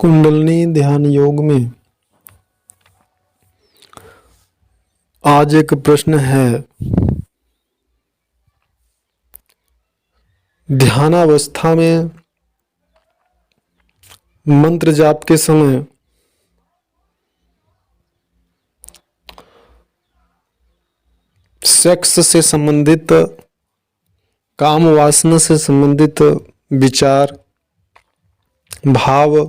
कुंडलिनी ध्यान योग में आज एक प्रश्न है। ध्यानावस्था में मंत्र जाप के समय सेक्स से संबंधित, काम वासना से संबंधित विचार, भाव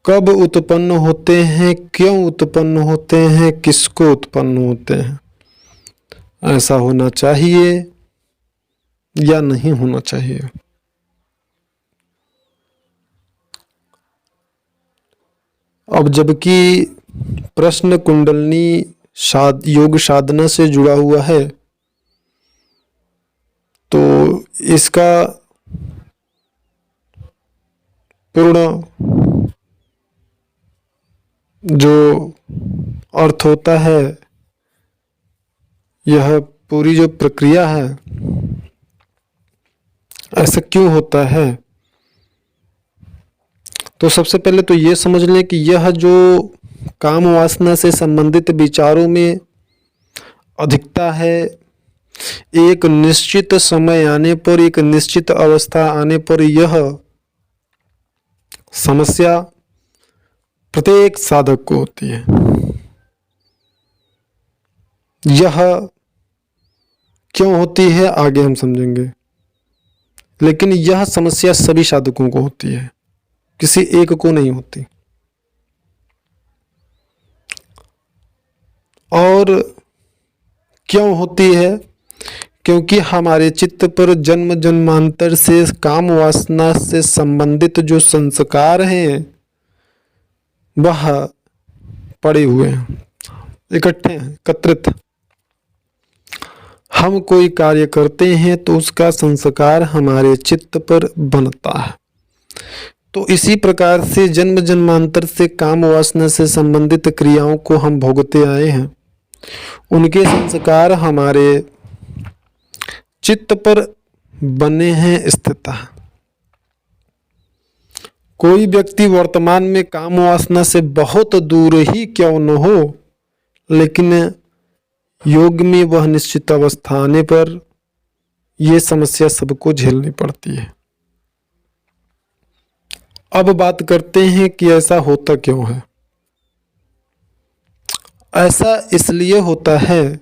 कब उत्पन्न होते हैं, क्यों उत्पन्न होते हैं, किसको उत्पन्न होते हैं, ऐसा होना चाहिए या नहीं होना चाहिए। अब जबकि प्रश्न कुंडलिनी योग साधना से जुड़ा हुआ है, तो इसका पूर्ण जो अर्थ होता है, यह पूरी जो प्रक्रिया है, ऐसा क्यों होता है, तो सबसे पहले तो ये समझ लें कि यह जो काम वासना से संबंधित विचारों में अधिकता है, एक निश्चित समय आने पर, एक निश्चित अवस्था आने पर यह समस्या प्रत्येक साधक को होती है। यह क्यों होती है आगे हम समझेंगे, लेकिन यह समस्या सभी साधकों को होती है, किसी एक को नहीं होती। और क्यों होती है? क्योंकि हमारे चित्त पर जन्म जन्मांतर से काम वासना से संबंधित जो संस्कार हैं वह पड़े हुए हैं, इकट्ठे हैं, एकत्रित। हम कोई कार्य करते हैं तो उसका संस्कार हमारे चित्त पर बनता है। तो इसी प्रकार से जन्म जन्मांतर से काम वासना से संबंधित क्रियाओं को हम भोगते आए हैं, उनके संस्कार हमारे चित्त पर बने हैं, स्थित है। कोई व्यक्ति वर्तमान में काम वासना से बहुत दूर ही क्यों न हो, लेकिन योग में वह निश्चित अवस्था आने पर यह समस्या सबको झेलनी पड़ती है। अब बात करते हैं कि ऐसा होता क्यों है। ऐसा इसलिए होता है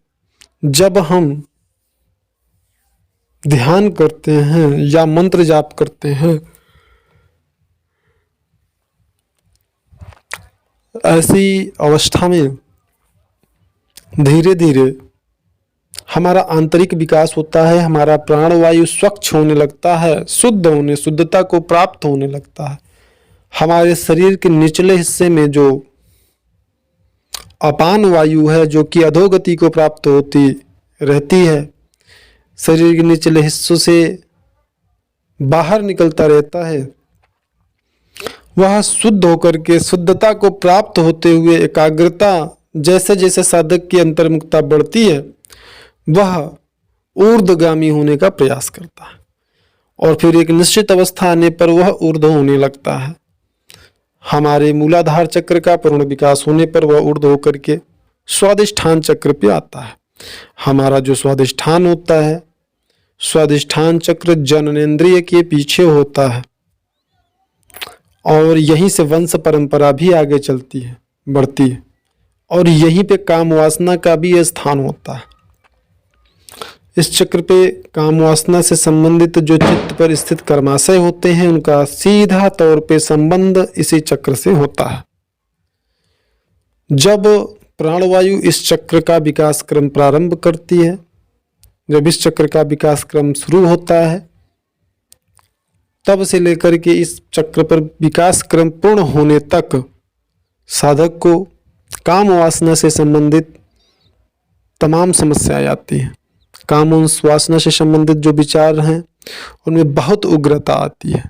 जब हम ध्यान करते हैं या मंत्र जाप करते हैं, ऐसी अवस्था में धीरे धीरे हमारा आंतरिक विकास होता है, हमारा प्राणवायु स्वच्छ होने लगता है, शुद्धता को प्राप्त होने लगता है। हमारे शरीर के निचले हिस्से में जो अपान वायु है, जो कि अधोगति को प्राप्त होती रहती है, शरीर के निचले हिस्सों से बाहर निकलता रहता है, वह शुद्ध होकर के शुद्धता को प्राप्त होते हुए एकाग्रता, जैसे जैसे साधक की अंतर्मुखता बढ़ती है, वह ऊर्ध्वगामी होने का प्रयास करता है और फिर एक निश्चित अवस्था आने पर वह ऊर्ध्व होने लगता है। हमारे मूलाधार चक्र का पूर्ण विकास होने पर वह ऊर्ध्व होकर के स्वादिष्ठान चक्र पे आता है। हमारा जो स्वादिष्ठान होता है, स्वादिष्ठान चक्र जननेंद्रिय के पीछे होता है और यहीं से वंश परंपरा भी आगे चलती है, बढ़ती है, और यहीं पे काम वासना का भी स्थान होता है। इस चक्र पे काम वासना से संबंधित जो चित्त पर स्थित कर्माशय होते हैं, उनका सीधा तौर पे संबंध इसी चक्र से होता है। जब प्राणवायु इस चक्र का विकास क्रम प्रारंभ करती है, जब इस चक्र का विकास क्रम शुरू होता है, तब से लेकर के इस चक्र पर विकास क्रम पूर्ण होने तक साधक को काम वासना से संबंधित तमाम समस्याएं आती हैं। काम वासना से संबंधित जो विचार हैं उनमें बहुत उग्रता आती है,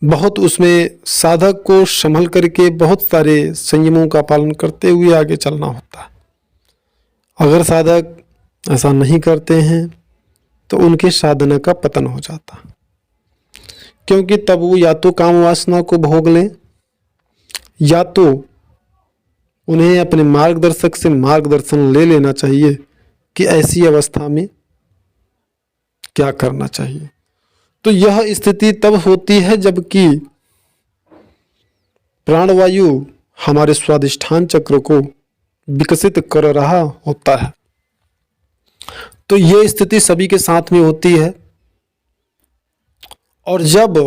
बहुत उसमें साधक को संभल करके बहुत सारे संयमों का पालन करते हुए आगे चलना होता है। अगर साधक ऐसा नहीं करते हैं तो उनके साधना का पतन हो जाता है। क्योंकि तब वो या तो काम वासना को भोग लें या तो उन्हें अपने मार्गदर्शक से मार्गदर्शन ले लेना चाहिए कि ऐसी अवस्था में क्या करना चाहिए। तो यह स्थिति तब होती है जबकि प्राणवायु हमारे स्वादिष्ठान चक्र को विकसित कर रहा होता है। तो यह स्थिति सभी के साथ में होती है, और जब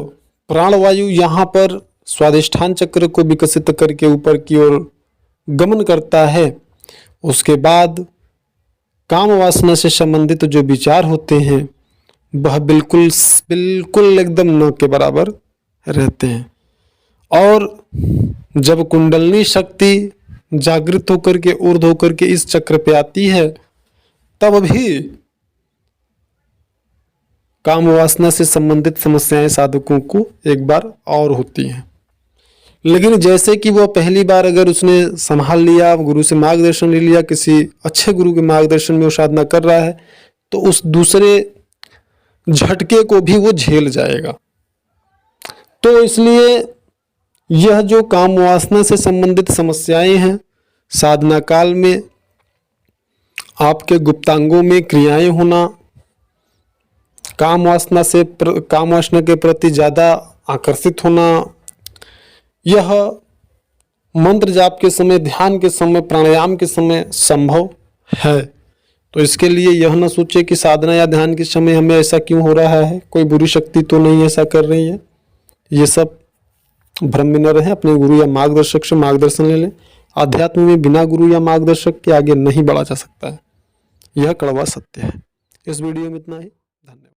प्राणवायु यहाँ पर स्वादिष्ठान चक्र को विकसित करके ऊपर की ओर गमन करता है, उसके बाद काम वासना से संबंधित जो विचार होते हैं वह बिल्कुल बिल्कुल एकदम न के बराबर रहते हैं। और जब कुंडलनी शक्ति जागृत होकर के ऊर्ध्व होकर के इस चक्र पे आती है, तब भी काम वासना से संबंधित समस्याएं साधकों को एक बार और होती हैं। लेकिन जैसे कि वह पहली बार अगर उसने संभाल लिया, गुरु से मार्गदर्शन ले लिया, किसी अच्छे गुरु के मार्गदर्शन में वो साधना कर रहा है, तो उस दूसरे झटके को भी वो झेल जाएगा। तो इसलिए यह जो काम वासना से संबंधित समस्याएं हैं, साधना काल में आपके गुप्तांगों में क्रियाएं होना, काम वासना के प्रति ज़्यादा आकर्षित होना, यह मंत्र जाप के समय, ध्यान के समय, प्राणायाम के समय संभव है। तो इसके लिए यह न सोचे कि साधना या ध्यान के समय हमें ऐसा क्यों हो रहा है, कोई बुरी शक्ति तो नहीं ऐसा कर रही है। ये सब भ्रम में न रहे, अपने गुरु या मार्गदर्शक से मार्गदर्शन ले लें। अध्यात्म में बिना गुरु या मार्गदर्शक के आगे नहीं बढ़ा जा सकता है, यह कड़वा सत्य है। इस वीडियो में इतना ही। धन्यवाद।